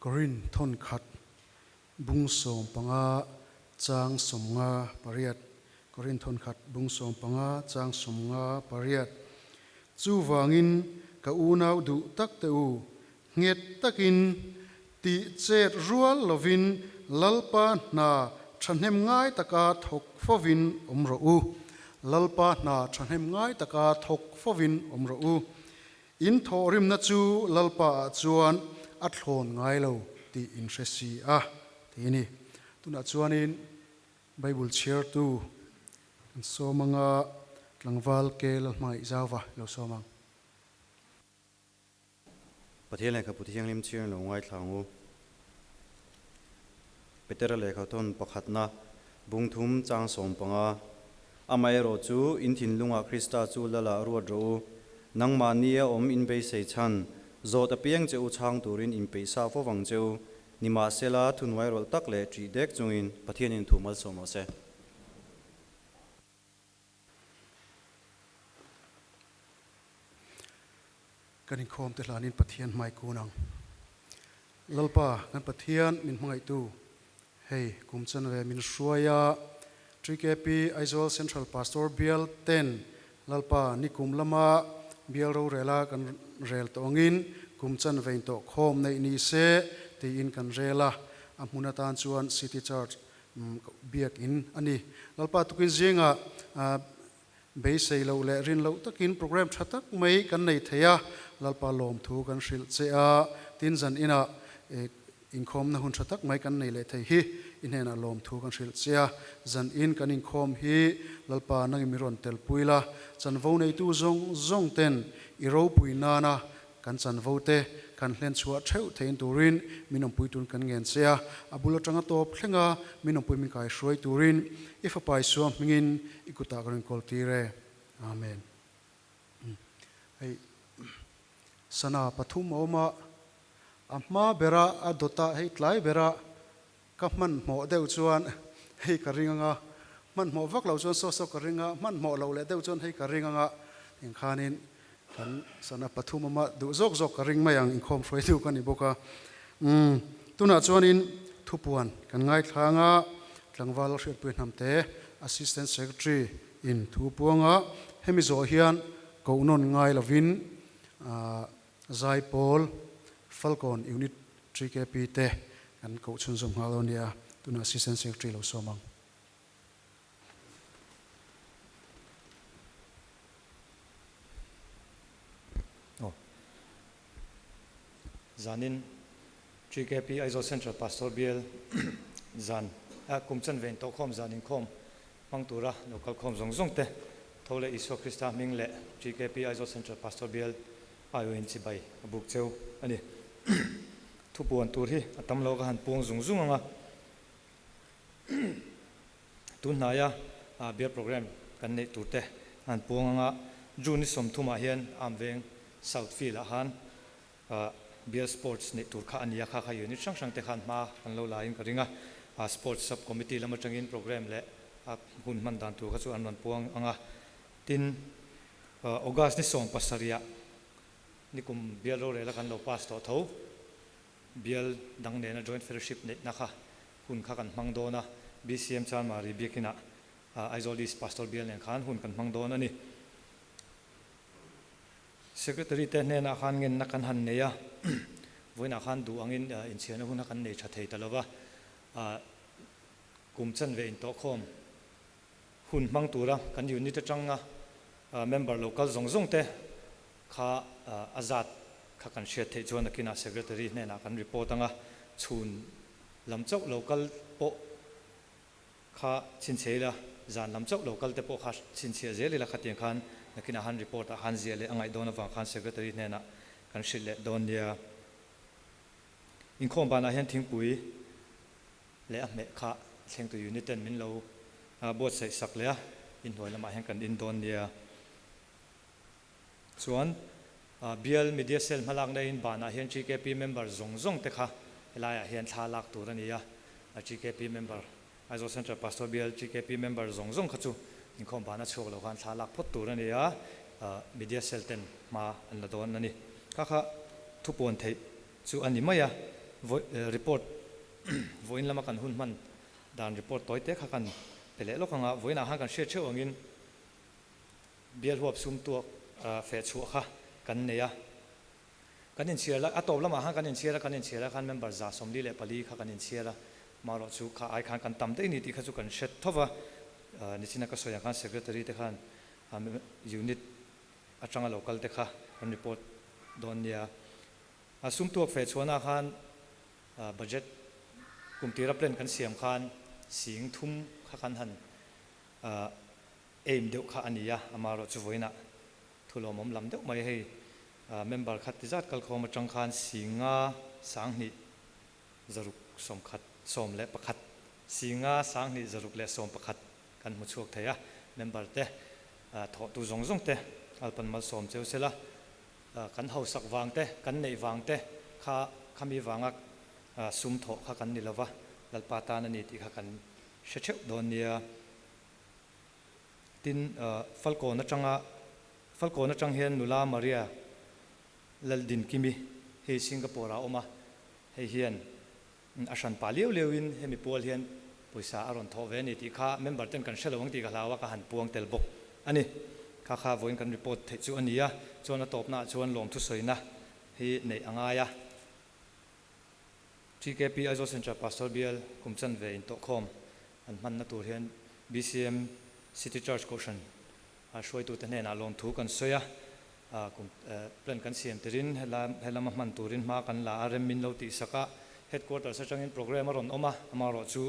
Korin thon khat bung som panga chang som nga pariat Korin thon khat bung som panga chang som nga pariat chu wangin ka unau du tak te u nget takin ti chet rual lovin lalpa na thanem ngai taka thok fovin omro u lalpa na thanem ngai taka thok fovin omro u in thorim na chu lalpa chuan a thlon ngai lo ti in resi a tini tuna chuanin bible share tu so manga tlangwal ke lalmai zawa lo so mang pathian lekha puthiang lim chiang lo ngai thlangu petera lekha thon pakhatna bungthum chang som panga amai ro chu in thin lunga krista chu lala ruat ro nangmania om in be sei chan zot apiang cheu chang turin in peisa fo wang cheu nima sela thunwai rol tak le tri dek chungin pathian in thumal somo se kanin khom te hlanin pathian mai kunang lalpa kan pathian min mangai tu hei kumchan ve min suaya 3KP Aizawl Central Pastor Bial 10 lalpa nikum lama bial ro rela kan rel tongin kumchan vein to khom nei ni se ti in kan rela amuna tan chuan city church biak in ani lalpa tukin zinga be sei lo le rin lo takin program thatak mai kan nei theya lalpa lom thu kan hril che a tin zan ina inkhom na hun thatak mai kan nei le thei hi inhena lom thu kan hril chea zan in kan inkhom hi lalpa nang miron tel puila chan vo nei tu zong ten iro puinana kan chan vo te kan hlen chua theu thein turin minom puitun kan ngen chea abula tanga top thlenga minom pui min kai hruai turin if apai suam mingin ikuta kan koltire amen hey sana pathum oma amma bera adota hei tlai bera kaman mo deu chuan hei karinga man mo vak lo chuan so karinga man mo lo le deu chuan hei karinga in khanin kan sana pathum ama du zok karing mayang in khom hroi tu kan iboka tuna chuan in thupuan kan ngai thlanga tlangwal hriat pui namte assistant secretary in thupuanga hemi zo hian ko non ngai lovin zai Paul Falcon unit 3KP te kan ko chun zum halonia tuna assistant secretary lo somang zanin 3KP Aizawl Central Pastor Bial zan kumchan vein to khom zanin khom mangtura local khom zong te thole iso krista mingle 3KP Aizawl Central Pastor Bial ayoin chi bai abuk cheu ani thupuan tur hi atam lo ka han pung zung anga tunaya beer program kan nei turte han pung anga juni som thuma hian amveng southfield a han beer sports nei tur kha ania kha unit sang te khan ma kan lo lain ka ringa sports sub committee lama tangin program le hun man dan tu kha chu an puang anga tin august ni som pasaria nikum bial ro rela kan lo pass to tho bial dang ne na joint fellowship ne na kha hun kha kan mangdona BCM chan mari biakina Aizawl East Pastor Bial ne khan hun kan mangdona ni secretary te ne na khan ngen na kan han ne ya voina khan du angin in chiana hun kan nei thathei talawa kumchan ve in to khom hun mangtura kan unit atanga member local zong te kha azat kha kan share the chuan akina secretary ne na kan report anga chhun lamchok local po kha chinchela zan lamchok local te po kha chinchia zeli la khatien khan nakina han report a han zele angai dona wang khan secretary ne na kan shile don dia in khom bana hian thingpui le a me kha thleng tu unit ten min lo bot sai sak le in hoi lama hian kan in don dia chuan Bial media cell malak na in bana hian 3KP member zong te kha elaya hian thla lak tur ania 3KP member Aizawl Central Pastor Bial 3KP member zong kha chu in khom bana chhok lo khan thla lak phot tur ania media cell ten ma an la don ani kha thupon thei chu ani maya report voin lama kan hun man dan report toy te kha kan pele lo khanga voina ha kan share che wangin bial huap sum tu fe chu kha kan ne ya kan in share la atop lama ha kan in share kan member za somli le pali kha kan in share maro chu kha ai khan kan tam te ni ti kha chu kan shet thova ni china ka soya kan secretary te khan unit atanga local te kha kan report don ya asum tu fe chona khan budget kumtira plan kan siam khan sing thum kha kan han aim deuh kha ania amaro chu voina thulomom lam deuh mai hei member khat tizat kal khom atang khan singa sangni zaruk som khat som le pakhat singa sangni zaruk le som pakhat kan mu chuak theya member te tho tu zong zong te alpan mal som cheu sela kan hau sak wang te kan nei wang te kha khami wangak sum tho kha kan nilawa lalpa ta na ni ti kha kan shecheu don nia tin falko na chang hian nula maria laldin kimi he singapore a oma he hian asan paliu lewin hemi pol hian poisa aron tho ve ni ti kha member ten kan shelawang ti kalawa ka han puang tel bok ani kha voin kan report the chu ania chona topna chuan lom thu soina hi nei angaya TKP Aizawl Central Pastor Bial kumchan ve in to khom an man na tur hian BCM City Church Caution a shoi tu te hnen a lom thu kan soya plan kan siam terin helama man turin ma kan la rem min lo ti saka headquarters atangin program aron oma amaro chu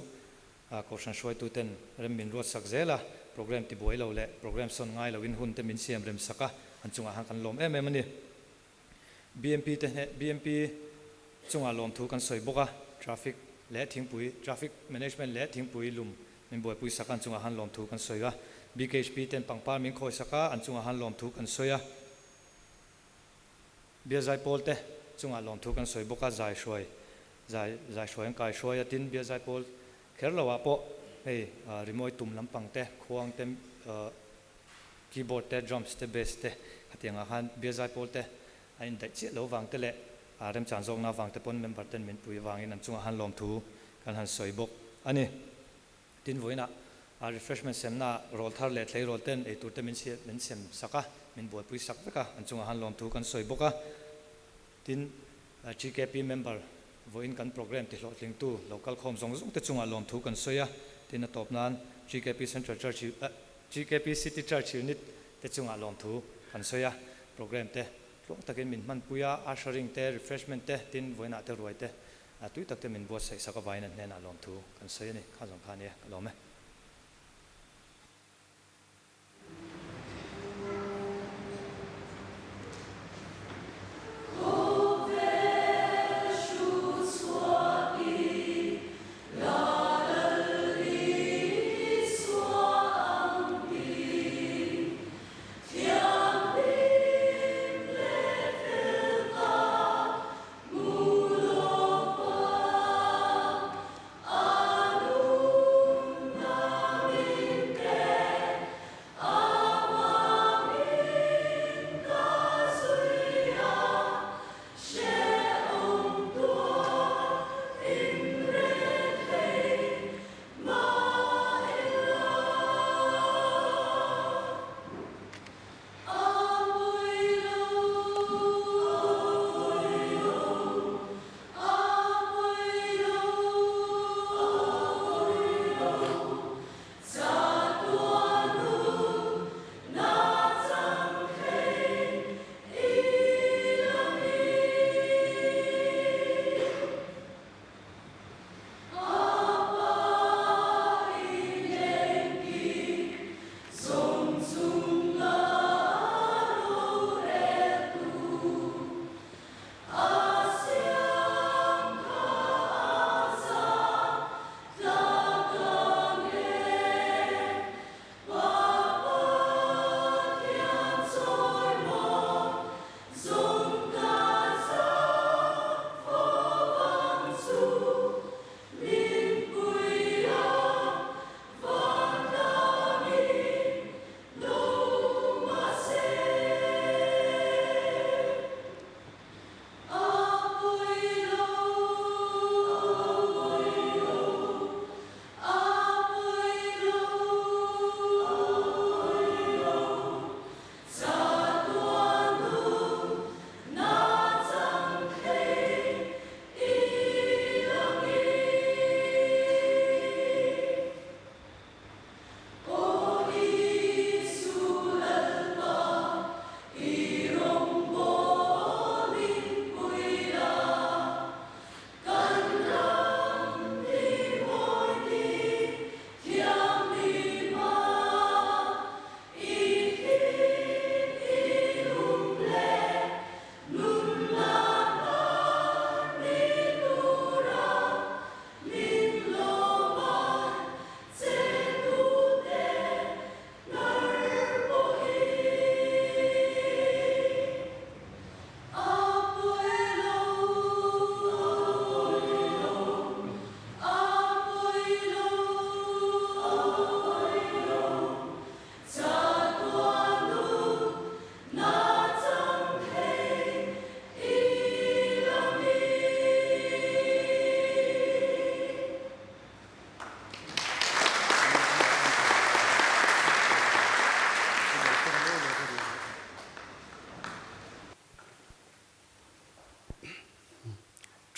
caution shoi tu ten rem min rot sak zela program ti boi lo le program son ngai lo in hun te min siam rem saka an chunga han kan lom em ani BMP chunga lom thu kan soi boka traffic le thingpui traffic management le thingpui lum min boi pui sakan chunga han lom thu kan soiga BKHP ten pangpar min khoi saka an chunga han lom thu kan soya biazai polte chunga lom thu kan soi boka zai shoi kai shoi atin biazai pol kherlawa po hei remote tum lampang te khuang tem keyboard te drums te bass te hatianga han biazai pol te ain dai che lo wang te le rem chan zong na wang te pon member ten min pui wangin an chunga han lom thu kan han soi bok ani tin voina refreshment semna rol thar le thlei rol ten e tur te min sem saka min boi pui sak veka an chunga han lom thu kan soi boka tin GKP member voin kan program ti hlotling tu local khom zong zong te chunga lom thu kan soya tin a top nan GKP Central Church GKP City Church unit te chunga lom thu kan soya program te tlong takin min man puya ushering te refreshment te tin voina te ruai te tui tak te min bo sai saka vaina nena lom thu kan soya ni kha jong kha ni lom me Na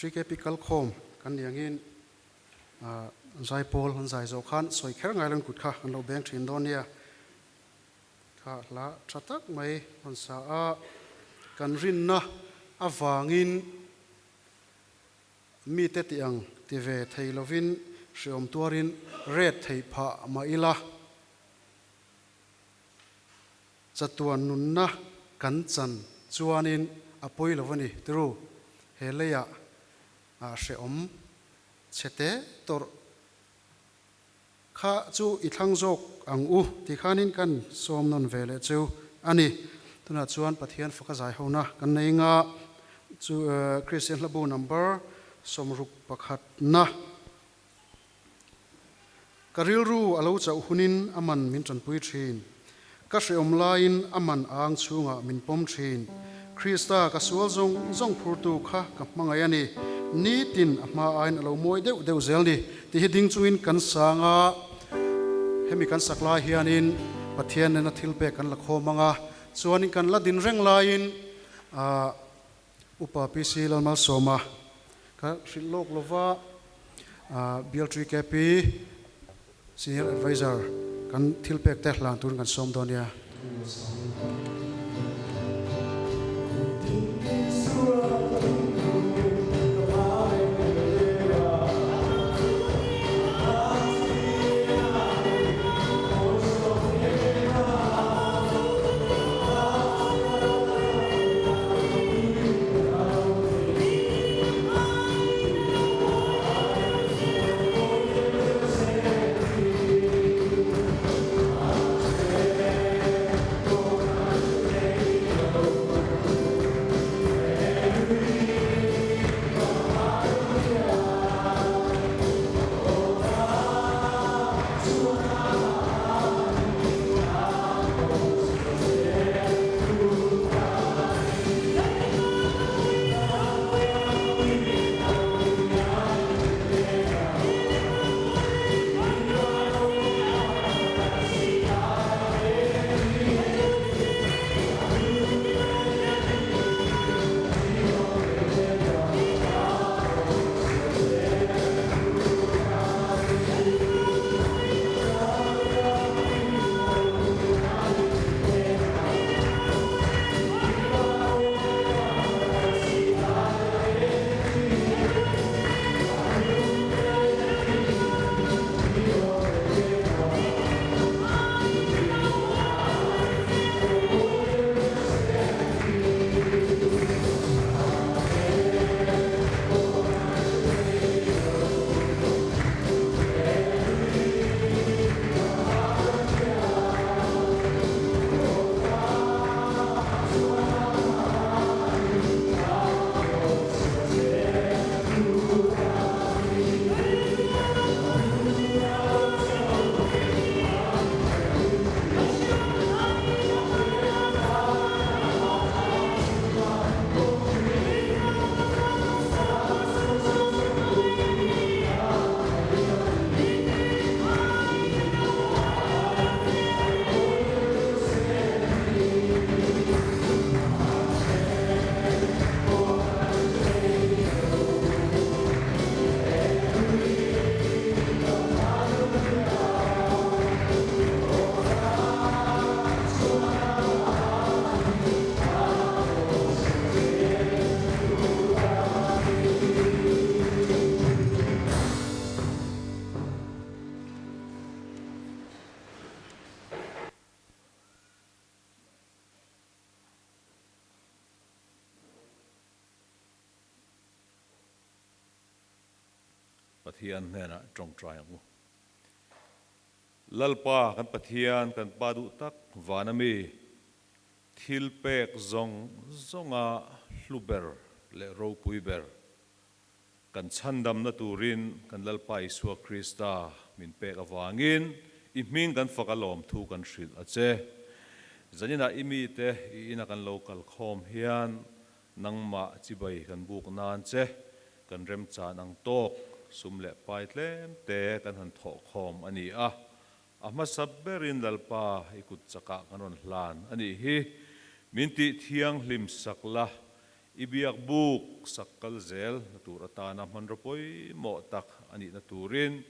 3KP kalkhom kan niangin zai pol han zai zo khan soi kher ngai lan kut kha kan lo beng thin don nia kha la thatak mai hon sa a kan rin na awangin mi te tiang ti ve thei lovin hriom tuarin red thei pha ma ila chatuan nun na kan chan chuanin apoi lovani tru heleya a hreom chete tor kha chu i thlang jok ang u ti khanin kan som non vele chu ani tuna chuan pathian foka zai hona kan nei nga chu Christian labu number somruk pakhat na karil ru alo chau hunin aman min tran pui thin ka hreom lain aman ang chunga min pom thin Krista ka sual zong phurtu kha ka mangai ani ni tin ama ain alo moi deuh zel ni ti hiding chuin kan sanga hemi kan sakla hianin pathian na thilpe kan la khomanga chuanin kan la din reng lain upa pc lalmal soma ka hrilok lova BL3KP senior advisor kan thilpek te hlang tur kan som donia pathian nena trong triangle lalpa kan pathian kan padu tak vanami thilpek zonga hluber le ro puiber kan chandam na turin kan lalpa isua Krista min pek awangin iming kan fakalom thu kan hril ache zanina imi te ina kan local khom hian nangma chibai kan buk nan che kan rem cha nang tok sumle paitlem te kan han tho khom ani a ama sabberin lalpa ikut chaka kanon hlan ani hi minti thiang hlim sakla ibiak buk sakal zel natura ta na manra poi mo tak ani naturin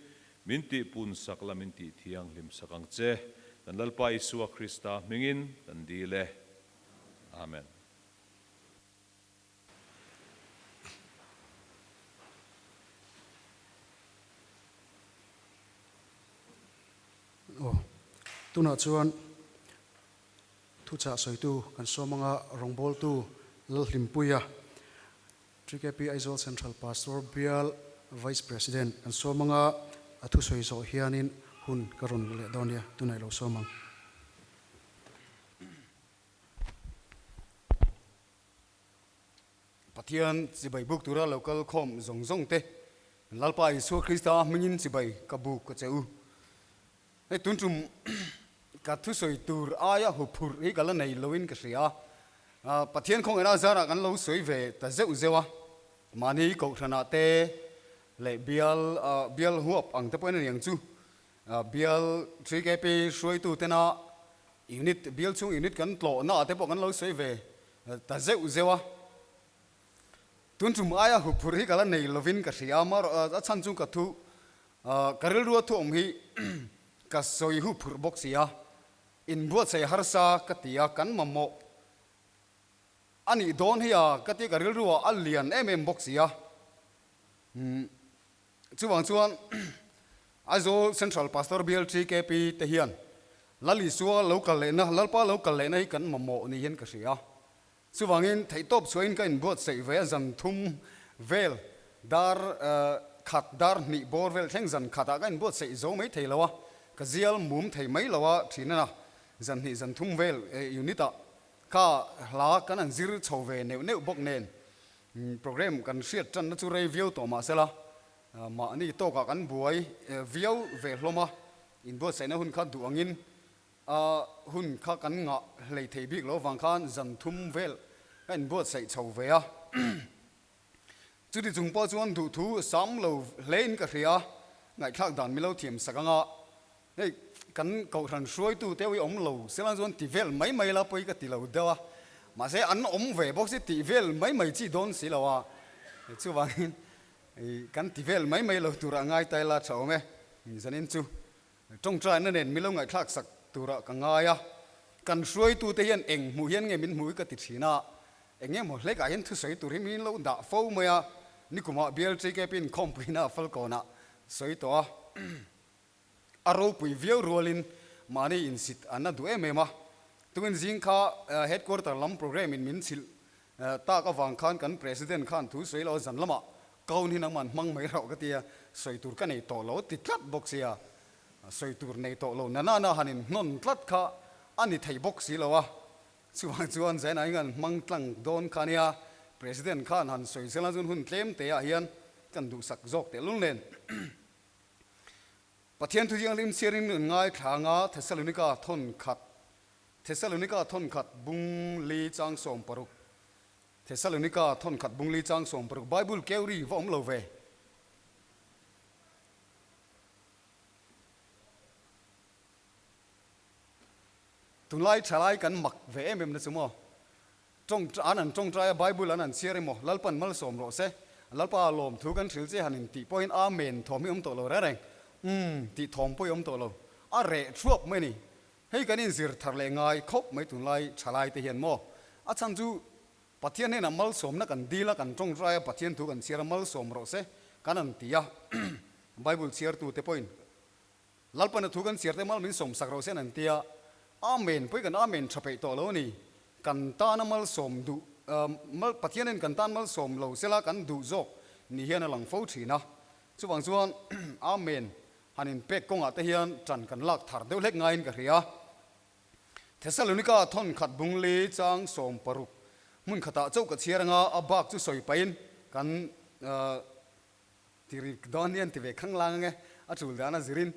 minti pun sakla minti thiang lim sakang che dan lalpa Isua Krista mingin dan dile amen. Tuna chuan thu cha soi tu kan so manga rongbol tu lal hlimpuya TKP Aizawl Central Pastor Bial Vice President kan so manga athu soi zo hianin hun karun le donia tunai lo so mang Pathian sibai buk tura local khom zong zong te lalpa Isua Krista mingin sibai kabu ko cheu e tuntum ka thu soi tur aya hupur hi gala nei loin ka ria pathian khong era zara kan lo soi ve ta zeu zewa mani ko thana te le bial huap ang te poin yang chu bial 3kp soi tu te na unit bial chung unit kan tlo na te po kan lo soi ve ta zeu zewa tuntum aya hupur hi gala nei lovin ka ria mar a chan chung ka thu karil ru thu om hi ka soi hupur boxia in buat sai harsa katia kan mammo ani don hiya kati karil ruwa alian boxia chuan Aizawl Central Pastor Bial 3kp te hian lali suwa local le na lalpa local le nei kan mammo ni hian ka ria chuwangin theitop suain ka in buat sai ve zan thum vel dar khat dar ni bor vel theng zan khata ka in buat sai zo mai theilawa ka zial mum thei mai lawa thina zan hi zan thum vel unita ka la kan an zir chove neu bok nen program kan siat chan na chu review to ma sela ma ni to ka kan buai view ve hloma in bo sai na hun kha du angin hun kha kan nga lei thei bik lo wang khan zan thum vel kan bo sai chove a chu di chung po chuan du thu sam lo lein ka ria ngai thak dan mi lo thiam sakanga nei kan cầu thằng suối tu theo ông lầu sẽ là ti vel mấy la poi cái ti lầu đó mà sẽ ăn ông về bốc sẽ ti vel mấy chỉ đón xí lầu à chú vàng kan ti vel mấy lầu tu ra ngay tay là cháu me cho nên chú trong trái nó nền mi lâu ngày khác sắc tu ra cả ngay à kan suối tu te hiền eng mu hiền nghe min mu cái ti xí na eng nghe một lấy cả hiền thu suối tu hi min lâu đã phô mày à ni cũng mà biel chơi cái pin không pina phal kona suối to aro pui viau rolin mani in sit anna du emema tungin jingkha headquarter lam program in min sil ta ka wang khan kan president khan thu sei lo zan lama kaun hin man mang mai rau ka tia soi tur ka nei to lo ti tlat boxia soi tur nei to lo na hanin non tlat kha ani thei boxi lo wa chuan zain ai ngan mang tlang don khania president khan han soi sela jun hun tlem te a hian kan du sak jok te lung len Pathian thu jiang lim siarin ngai thanga Thessalonica thon khat bung li chang som paruk Thessalonica thon khat bung li chang som paruk Bible keuri vom lo ve tunlai thalai kan mak ve em na chumo trong anan trong trai Bible anan siarimo lalpan mal som ro se lalpa lom thu kan thil che hanin ti point amen thomi to lo ra reng ti thom poi to lo a re thuak mai ni hei kanin zir thar le ngai khop mai tun lai chalai te hian mo a chan chu pathian he na mal som na kan dila kan tong trai pathian thu kan sir mal som ro se kanan tia Bible share tu te point lalpan thu kan sir te mal min som sak ro se nan tia amen poi kan amen chape to lo ni kan ta na mal som du mal pathian en kan tan mal som lo sela kan du zok ni hian a lang fo thina chuwang chuan amen hanin pek konga te hian tran kan lak thar deuh lek ngain ka ria Thessalonica thon khat bung le chang som paruk mun khata chau ka chiaranga abak chu soi pain kan tiri donian ti ve khanglang nge a chul dana zirin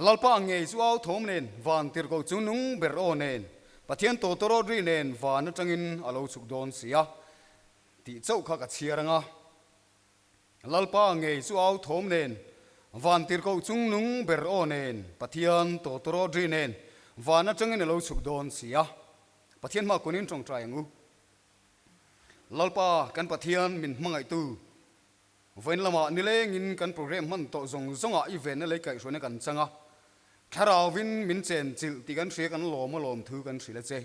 lalpa nge chu au thom nen van tir ko chu nung ber o nen pathian to toro ri nen van atangin alo chuk don sia ti chau kha ka chiaranga lalpa nge chu au thom nen van tir ko chung nung ber o nen pathian to toro ri nen van atangin alo chuk don sia pathian ma kunin tong trai ngu lalpa kan pathian min mangai tu ven lama ni le ngin kan program man to zong zonga event le kai sone kan changa tharawin min chen chil ti kan hre kan lom thu kan hri le che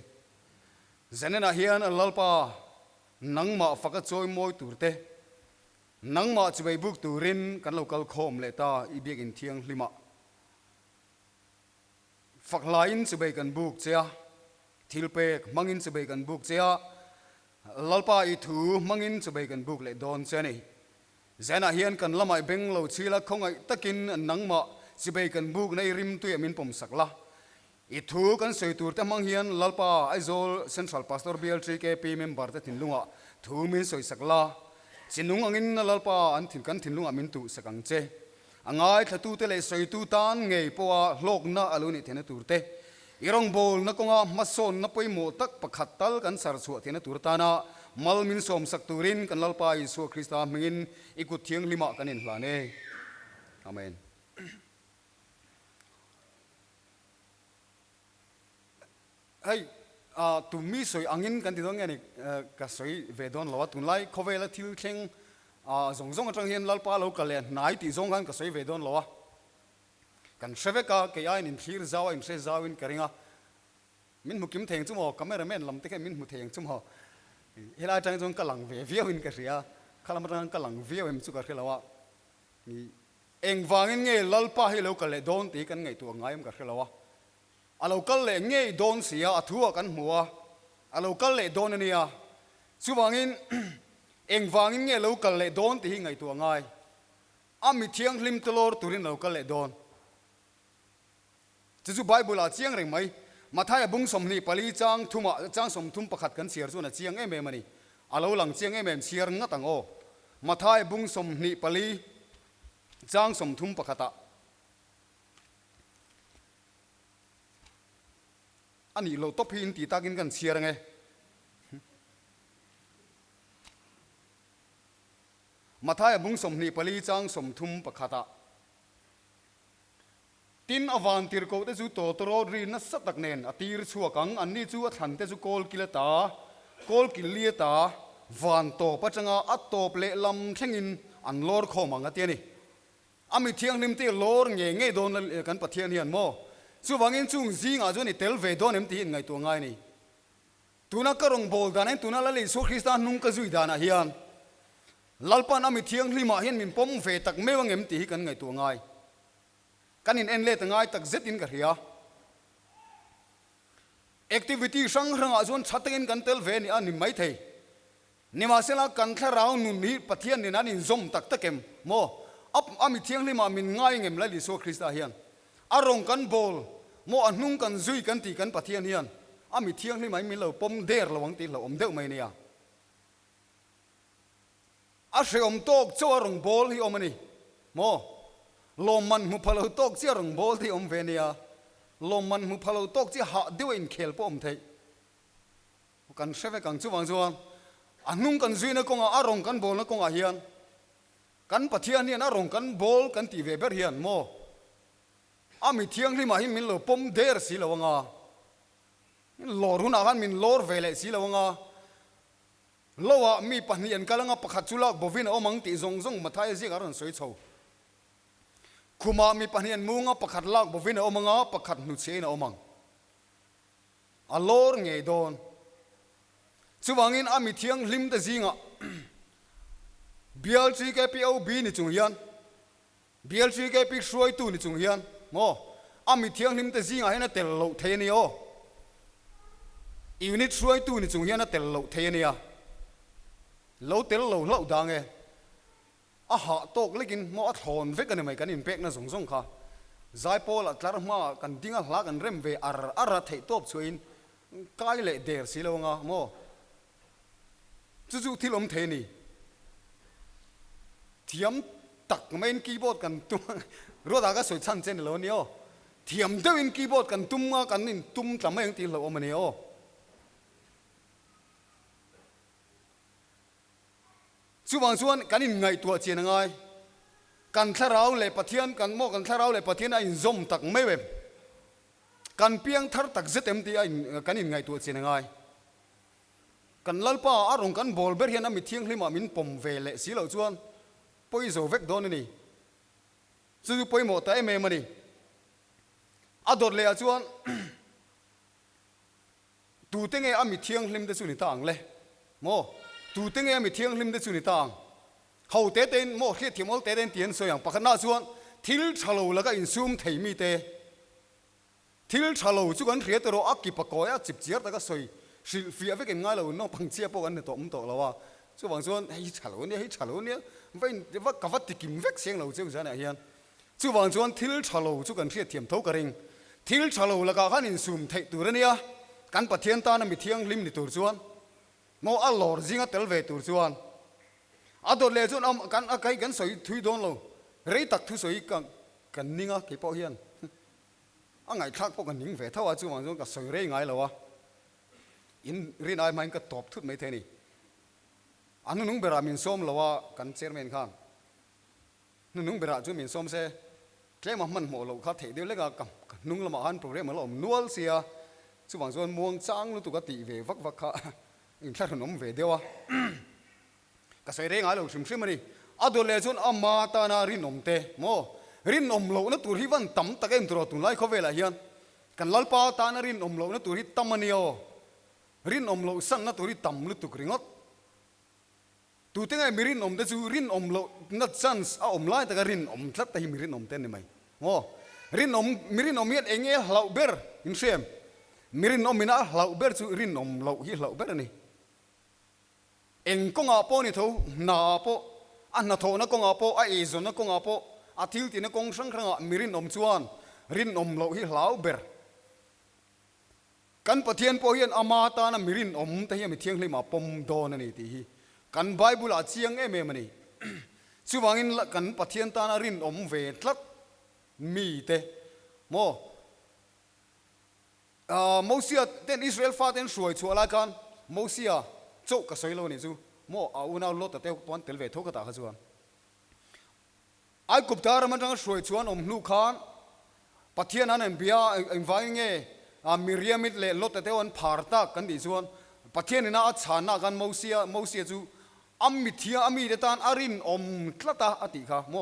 zanena hian lalpa nangma faka choi moi turte nangma chubai buk turin kan local khom le ta ibek in thiang lima faklain chubai kan buk chea thilpek mangin chubai kan buk chea lalpa I thu mangin chubai kan buk le don che nei zena hian kan lamai beng lo chila khongai takin nangma chubai kan buk nei rim tu yamin pom sakla I thu kan soi tur te mang hian lalpa aizol central pastor BL3 KP member te thinlunga thu min soi sakla chinung angin lalpa an thin kan thinlunga min tu sakang che angai thatu te le soi tu tan ngei powa hlok na aluni thena turte irong bol na konga mason na poimo tak pakhatal kan sar chu thena turtana mal min som sak turin kan lalpa Isu Krista mingin ikut thiang lima kanin hlane amen hey tumi soi angin kan ti dong ani ka soi vedon lo tun lai khovela thil thleng zong zong atang hian lalpa lo ka le nai ti zong kan ka soi vedon lo kan sheveka ke ai nin thir zawa in se zawin karinga min mukim theng chumo cameraman lam te ke min mu theng chumo helai tang jong kalang ve viawin ka ria khalam tang kalang viawem chu ka khelawa ni engwangin nge lalpa hi lo ka le don ti kan ngai tu ngaim ka khelawa alocal le ngei don sia athua kan hmuwa alocal le don ania chuwangin engwangin nge local le don ti ngai tu ngai ami thiang hlim tlor turin local le don chu bible a chiang reng mai mathai bung somni pali chang thuma chang som thum pakhat kan siar chuna chiang em em ani alo lang chiang em em siar nga tang o mathai bung somni pali chang som thum pakhata ani lo top hin ti takin kan siar nge mathai bung somni pali chang som thum pakhata tin avan tir ko te chu to tro ri na satak nen atir chuakang anni chu athan te chu kol kilata kol kiliata van to pachanga atop le lam thengin an lor khomanga tiani ami thiang nim te lor nge nge don kan pathian hian mo chu wangin chung zinga chu ni tel ve don em ti ngai tu ngai ni tuna karong bol dan tuna la le so Krista nung ka zui dana hian lalpan ami thiang lima hian min pom ve tak mewang em ti kan ngai tu ngai kanin enle tangai tak zetin ka ria activity sang rang azon chatengin kan tel ve ni ani mai thei nima sela kan tharau nun ni pathian ni nanin zom tak takem mo ap ami thiang lima min ngai ngem la li so Krista hian arong kan bol mo anung kan zui kan ti kan pathian hian ami thiang lima min lo pom der lawang ti lo om deuh mai nia a hreom tok chaw arong bol hi omani mo loman mu phalo tok chi rong bol thi om venia loman mu phalo tok chi ha deuin khel pom thei kan seve kang chuwang chuan anung kan zuina konga arong kan bol na konga hian kan pathian hian arong kan bol kan ti ve ber hian mo ami thiang lima hi min lo pom der si lawanga lor huna han min lor vele si lawanga lowa mi pahnian kalanga pakhat chulak bovin omang ti zong zong mathai zi garon soi chho kuma mi pahnian munga pakhat lak bovin omanga pakhat nu cheina omang alor nge don chuwangin ami thiang lim da zinga BL3 KPOB ni chung hian BL3 KP shroi tu ni chung hian mo ami thiang lim da zinga hena tel lo theni o unit shroi tu ni chung hian tel lo theni a lo tel lo lo dange aha tok lekin mo a thon ve kan mai kan in pek na zong zong kha zai pol atlar ma kan dinga hla kan rem ve ar thei top chuin kai le der silonga mo chu chu thilom the ni thiam tak main keyboard kan tum roda ga soi chan chen lo ni o thiam deuin keyboard kan tum ma kan in tum tlameng ti lo omani o chuwang chuan kanin ngai tua chen ngai kan tharau le pathian kan mo kan tharau le pathian a in zom tak mewem kan piang thar tak zetem ti a kanin ngai tua chen ngai กันลัลป้าอารมณ์กันบอลเบอร์เฮียนมิเทียงลิมามินปมเวเลสีเหล่าจวนปอยโซเวกโดนนี่จู่ปอยหมดแต่เมมันนี่อดอดเลยจวนตูเต็งเออมิเทียงลิมเดสุนิต่างเลยโมตูเต็งเออมิเทียงลิมเดสุนิต่างเขาเตเต้นโมเฮียที่โมเตเต้นเตียนสวยอย่างปากหน้าจวนทิลชะโลแล้วก็อินซูมไทยมีเตทิลชะโลจู่กันเรียตโรอักกิปะกอยจิบเจียร์แต่ก็สวยสิฟีอาเวกันง่ายเราน้องพังเจียพวกกันเนี่ยตัวมันตัวเราว่าจู่บางส่วนให้ชะโลเนี่ยให้ชะโลเนี่ยไม่ว่ากับว่าติกิมเวกเสียงเราจู่จะไหนเฮียนจู่บางส่วนทิลชะโลจู่กันเรียเทียมเท่ากระริงทิลชะโลแล้วก็กันอินซูมไทยตัวเนี่ยกันปะเทียนตานะมิเทียงลิมนี่ตัวจวนโมอัลลอร์จิงอัตเตลเวตัวจวนอัดเลจวนกันอาไกกันสวยทุยโดนเราเรตักทุสวยกันนิ่งอ่ะกี่ปอเฮียนอ่ะไงทักพวกกันนิ่งเวทว่าจู่บางส่วนก็สวยเร่งไงเราวะอินรีนายมันก็ตอบทุกไม่เท่านี้อันนู้นเบรามินส้มเราว่ากันเชอร์เมนข้างนู้นเบราจู่มินส้มเซ่แค่มันหมดเราเขาเทเดียวเลยก็นุ่งละมาอันโปรเกรมเรานัวเสียจู่บางส่วนม่วงจ้างรู้ตัวก็ตีเววักค่ะอินทร์นมเวเดียวก็ใส่เรื่องอะไรเราชิมมันนี่อดเลยจนอามาตานารินนมเตโมรินนมเราเนี่ยตัวที่วันตั้มตะเกมตัวตุนไล่เขาเวลาเฮียนกันลัลปาตานารินนมเราเนี่ยตัวที่ตั้มมันเนียวรินนมเราสั่งนะตัวที่ตั้มลุตุกริงอดตัวที่ไงมีรินนมแต่จู่รินนมเรานัดซันส์อมไล่แต่ก็รินนมทัดแต่มีรินนมเต้นไหมโมรินนมมีรินนมเมียเองเงี้ยเหล่าเบอร์อินเซียมมีรินนมมีนะเหล่าเบอร์จู่รินนมเราฮีเหล่าเบอร์นี่เองก็งาโปนี่ทูนาโปอันนาโทนะก็งาโปไอเอซอนนะก็งาโปอาทิลตีนะกงสังครั้งมีรินนมจวนรินนมเราฮีเหล่าเบอร์กันปะเทียนโปเฮียนอามาตานะมีรินนมแต่ยังมีเทียงเลยมาปมโดนนี่ทีกันไบเบิลอาเจียงเอเมมันนี่ชื่อว่างินกันปะเทียนตานะรินนมเวทลัดมีเตโมโมเสียเต้นอิสราเอลฟ้าเต้นสวยชัวร์ละกันโมเสียโจกระสวยโลนี่จูโมเอาอุณาลดแต่เต้าตัวเตลเวทกตาขจวนไอ้กุบตามันจังสวยชัวร์อมลูกขานปะเทียนนั้นเบียอินไว้เงี้ยมิเรียมิดเล่ลดแต่เต้าอันพาร์ตากันดีชวนปะเทียนนี่น่าชานะกันโมเสียจูอามิเทียอามีเดตานอารินอมคลาตาอติค่ะโม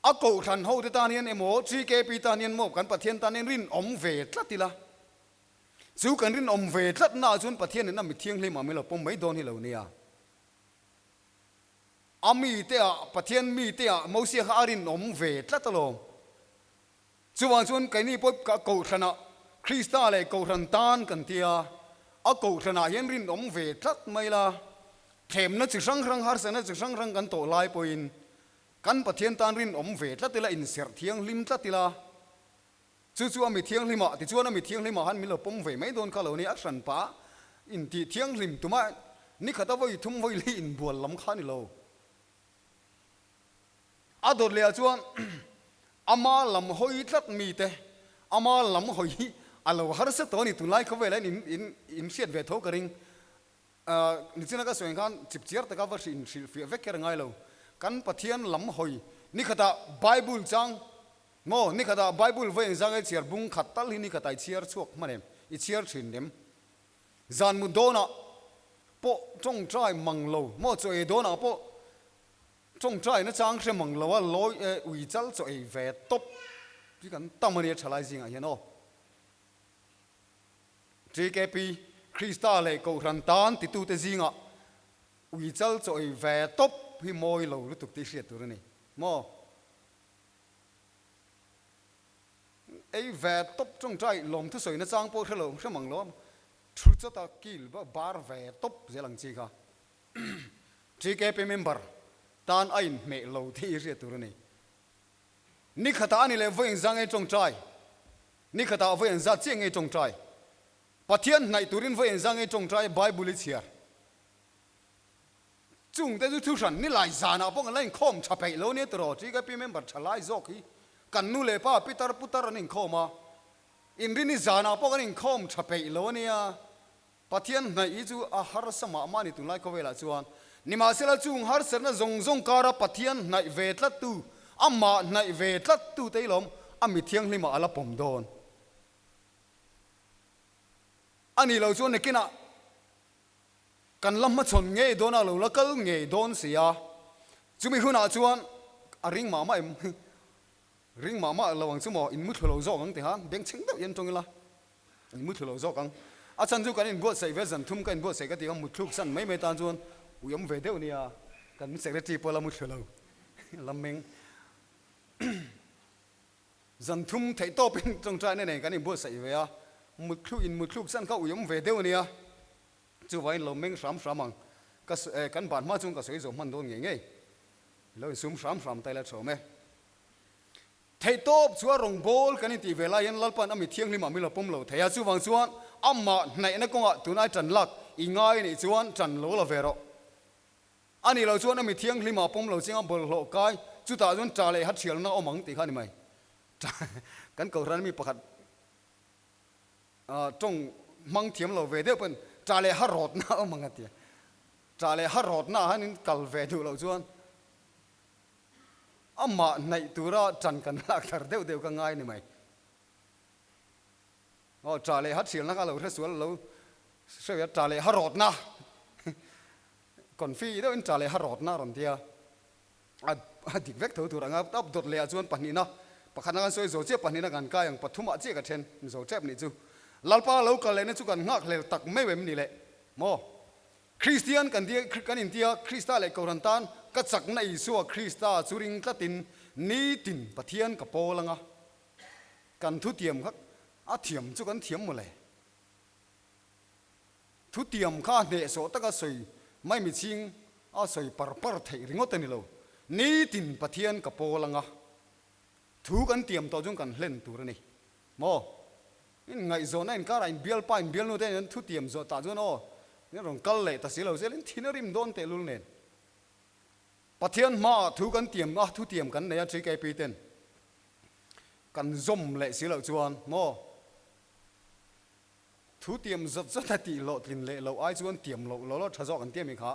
อากูทันหูเดตานีนเอโมจีเกปีตานีนโมกันปะเทียนตานีนรินอมเวทลัติละจู่กันรินอมเวทลัดน่าจนปะเทียนนี่น่ามิเทียงเลยมาไม่เราปมไม่โดนให้เราเนี่ยอามีเตะปะเทียนมีเตะโมเสียอารินอมเวทลัดตลอดจู่วันจนกันนี่พบกับกูทันอะคริสต์อะไรกูทันตานกันเทียอากูทันอะเห็นรินอมเวทลัดไม่ละเข็มนั่นจึงสังรังหาร์เซนั่นจึงสังรังกันโตลายปอยน์กันปะเทียนตานรินอมเวทลัดติละอินเสียเทียงลิมลัดติละจู่ๆมีเทียงลิมอ่ะที่จู่นั้นมีเทียงลิมอ่ะฮันมีเราปมเวไม่โดนเขาเหล่านี้อักษรป้าอินที่เทียงลิมตัวมานี่ขัดเอาไว้ทุ่มไว้ลีอินบัวลำขานี่เราอาดอดเลยจู่อามาลำหอยลัดมีเตอามาลำหอยอาเราหาร์เซตัวนี้ตุนไล่เขาไว้แล้วอินเสียดเวทเขากระริงนี่จีน่าก็สวยงามจิบเจียร์แต่ก็ว่าสินสิฟิเวกเรื่องไงเรากันปะเทียนลำหอยนี่ขัดไบเบิลจังโมนี่ขัดไบเบิลเวงจังไอเชียร์บุ้งขัดตัลนี่ขัดไอเชียร์ชวกมันเองไอเชียร์ชินเดมจานมุดโดนะโปจงใจมังโลโมจ่อยโดนะโปจงใจนะจังเชื่อมังโลว่าลอยวิจัลจ่อยเวทบที่กันตั้งมันเนี่ยฉลาดจริงอ่ะเห็นโอจีเกปีคริสต์อะไรกูรันตานติตูเตจิงะวิจัลจ่อยเวทบพี่มอยเรารู้ตุกที่เสียตัวนี่โมไอ้เวทบจงใจลมทุสวยนะจังโปเทลงเชื่อมังโลทรูจะตะกิลบ่บาร์เวทบเจลังจีค่ะจีเกปีเมมเบอร์ตานไอ้เมลเราที่เสียตัวนี่ขัดอันนี้เลยเวงจังไอ้จงใจนี่ขัดเวงจังเจียงไอ้จงใจปะเทียนในตุรินเวงจังไอ้จงใจไบเบิลเชียร์จุงแต่ดูทุกสันนี่หลายจานะพวกอะไรข้อมชับไปแล้วเนี่ยตลอดที่ก็พี่เมมเบอร์ฉลาดจอกกันนู่เลยป้าพิตาพุตารันข้อมาอินรินิจานะพวกอะไรข้อมชับไปแล้วเนี่ยปะเทียนในอีจูอาหารสมามานี่ตุไลก็เวลาจวนนี่มาเสละจุงหาร์เสนะจงการะปะเทียนในเวทละตูอามาในเวทละตูเตยลมอามิเทียงลิมาอลาปมโดนอันนี้เราชวนในกินะ kan lam ma chon nge don a lo la kal nge don sia chumi huna chuan a ring ma em ring ma lawang chu mo in mu thlo zo ang te ha beng ching do yen tong la in mu thlo zo kang a chan chu kan in go sei ve zan thum kan go sei ka ti ang mu thluk san mai tan chuan uyam ve deu nia kan secretary pola mu thlo lameng zan thum thei to pin trong trai ne kan in bo sei ve a mu thluk san ka uyam ve deu nia chu vai lo meng ram ang ka kan ban ma chung ka sei zo man don nge lo sum ram tai la chome thei top chua rong bol kan ti vela yan lalpan ami thiang lim ami lo pom lo theya chu wang chuan amma nai na konga tunai tran lak ingai ni chuan tran lo la vero ani lo chuan ami thiang lim pom lo chinga bol lo kai chu ta chuan tra le hat thial na omang ti khani mai kan ko ran mi pakhat trong mang thiam lo ve de pen tra le harot na omang ati tra le harot na hanin kal ve du lo chuan amma nai tura chan kan lak thar deu ka ngai ni mai o tra le hat sil na ka lo thra sual lo se ya tra le harot na kon fi do in tra le harot na ron tia a dik vek tho tur anga tap dot le chuan panina pakhana kan soi zo che panina kan ka yang pathuma che ka then zo chep ni chu lalpa lo ka le ne chu kan ngak le tak me wem ni le mo Christian kan dia kan india Krista le korantan ka chak na Isua Krista churing tlatin ni tin pathian ka polanga kan thu tiam khak a thiam chu kan thiam mo le thu tiam kha ne so ta ka soi mai mi ching a soi par thei ringot ni lo ni tin pathian ka polanga thu kan tiam to jung kan hlen tur ni mo in ngai zo na in ka rain bial pa in bial no te thu tiam zo ta zo no ni rong kal le ta silo zelin thinarim don te lul nen pathian ma thu kan tiam a thu tiam kan ne tri kai pi ten kan zom le silo chuan mo thu tiam zat zat ti lo tlin le lo ai chuan tiam lo thazo kan tiam mi kha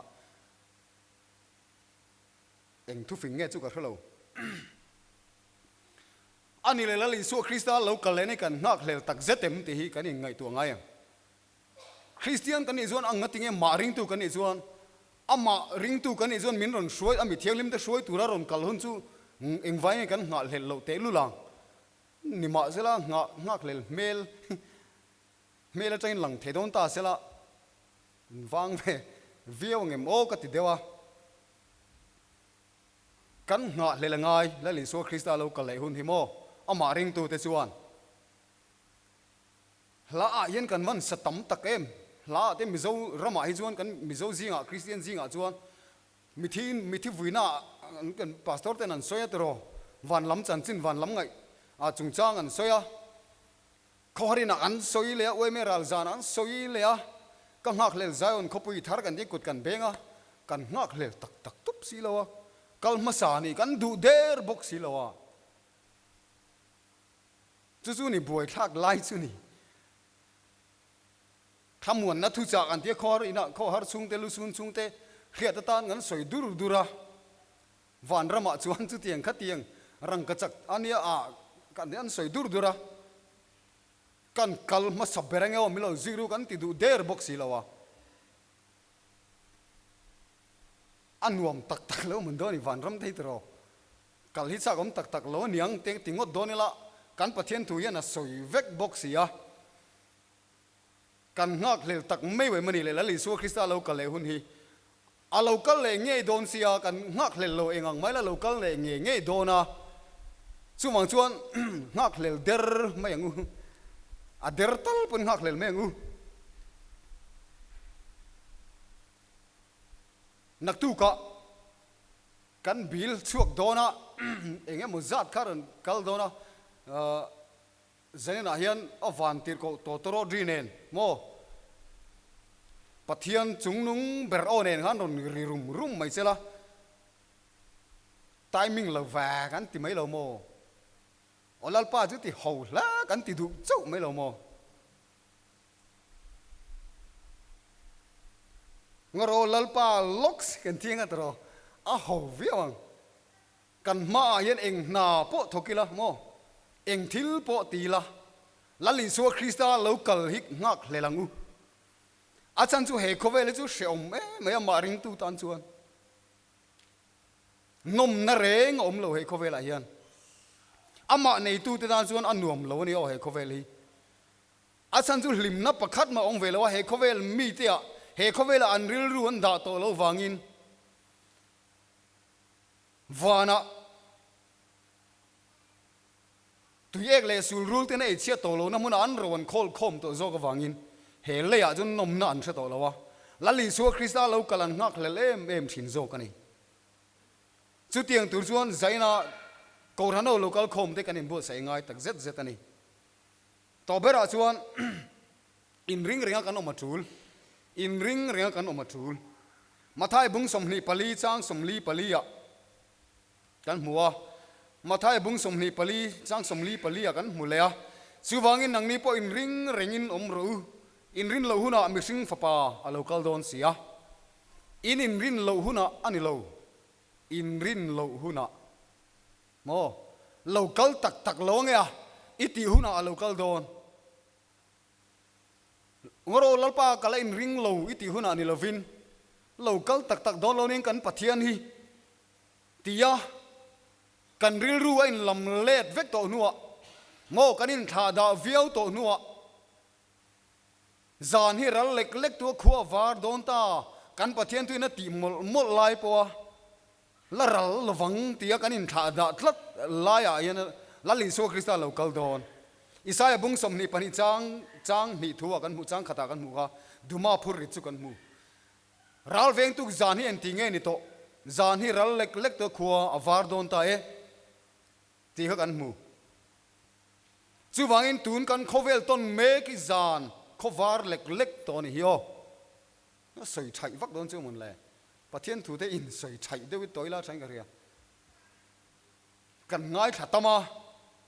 eng thu fing nge chu ka thlo ani le la li su Krista lo kal le ne kan nak le tak zetem ti hi kan in ngai tu ngai Christian kan ni zuan ang ngatinge ma ring tu kan ni zuan ama ring tu kan ni zuan min ron shuai ami thianglim te shuai tura ron kal hun chu eng vai kan ngal hel lo te lu lang ni ma zela ngak lel mel train lang the don ta sela wang ve viau ngem o ka ti dewa kan nga le ngai la li so Krista lo kal le hun hi mo ama ring tu te chuan la a yen kan man satam takem la te mizo rama hi chuan kan mizo zinga Christian zinga chuan mithi vuina kan pastor ten an soya tro van lam chan chin van lam ngai a chungchang an soya khoharina an soi le oi me ral zan an soi le a ka ngak le zion khopui thar kan di kut kan benga kan ngak le tak tup si lawa kal masani kan du der bok si lawa chu ni boy thak lai chu ni thamuan na thu cha an ti khor ina kho har chung te lu sun chung te khriat tan ngan soi dura van rama chuan chu tiang kha tiang rang ka chak ania a kan an soi dura kan kal ma sabberang o milo zero kan ti du der box lawa anuam tak lo mun do ni van ram thei tro kal hi cha gom tak lo niang te tingot donela kan pathian tu ya na soi vek box ya kan ngak le tak mai we mani le la li su Krista lo kal le hun hi a lo kal le nge don sia kan ngak le lo engang mai la lo kal le nge dona chu mang chuan ngak le der mai angu a der tal pun ngak le me angu nak tu ka kan bil chuak dona enge mu zat karan kal dona zanina hian avan tir ko totoro drinen mo pathian chungnung ber onen han ron ri rum mai sela timing lo va kan ti mai lo mo olal pa chu ti ho la kan ti du chau mai lo mo ngoro lal pa loks kan tiang atro a ho viang kan ma yen eng na po thokila mo eng thil po ti la lalin so Krista local hik ngak lelangu a chan chu he khove le chu sheom me ma ring tu tan chuan nom na reng om lo he khove la hian ama nei tu te dan chuan anuam lo ni o he khove li a chan chu hlim na pakhat ma ong ve lo he khove mi te a he khove la an ril ruan da to lo wangin vana tu ek le sul rul te nei chia to lo na mun an ron khol khom to zo ka wangin he le ya jun nom na an che to lo wa la li su krista lo kalan ngak le em thin zo ka ni chu tiang tur chuan zaina ko thano local khom te kan in bo sai ngai tak zet zet ani to bera chuan in ring ringa kan oma tul in ring ringa kan oma tul mathai bung somni pali chang somli pali ya kan muwa mathai bung somni pali chang somli pali ya kan mulea chuwangin nang ni po in ring ringin omru in rin lo huna mi sing fapa a local don sia in rin lo huna ani lo in rin lo huna mo local tak tak lo nge iti huna a local don ngoro lalpa kala in ring lo iti huna ni lovin local tak tak don lo ning kan pathian hi tia kan ril ru in lam let vek to nuwa mo kanin tha da viau to nuwa zan hi ral lek lek tu khuwa var don ta kan pathian tu na ti mol lai po la ral lawang tia kanin tha da tlat la ya yan la li so krista local don isaya bung som ni pani chang ni thuwa kan mu chang khata kan mu ga duma phur ri chu kan mu ral veng tu zan hi en ti nge ni to zan hi ral lek lek to khuwa avar don ta e ti ha kan mu chu wangin tun kan khovel ton me ki zan khovar lek lek to ni hiyo nó soi chai vak don chu mun le pathian thu te in soi chai de wi toila chang ka ria kan ngai khatama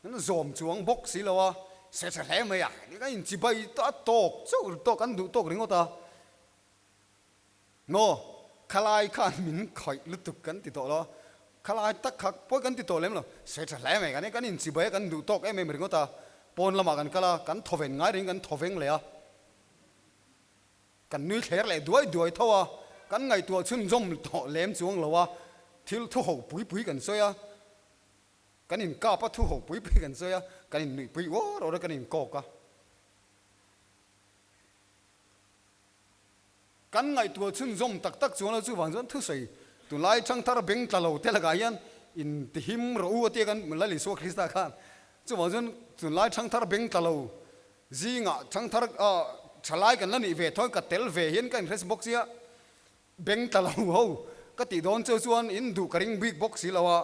nó zom chuang bok si lawa se se le me ya ni ka in chi bai ta tok chu to kan du tok ringo ta no khalai khan min khoi lutuk kan ti to lo khalai tak khak po kan ti to lem lo se se le me kan ni kan in chi bai kan du tok em em ringo ta pon lama kan kala kan thoven ngai ring kan thoveng le a kan nui kher le duai thawa kan ngai tua chun zom to lem chuang lawa thil thu ho pui kan soya kan in ka pa thu ho pui kan soya kan in nui pui wo ro kan in ko ka kan ngai tua chun zom tak tak chuang la chu wang zon thu sei tu lai chang thar beng talo te la ga yan in ti him ro u te kan la li so krista khan chu wang zon tu lai chang thar beng talo zinga chang thar chalai kan la ni ve thoi ka tel ve hian kan facebook sia beng talo ho ka ti don chu chuan in du karing big box si lawa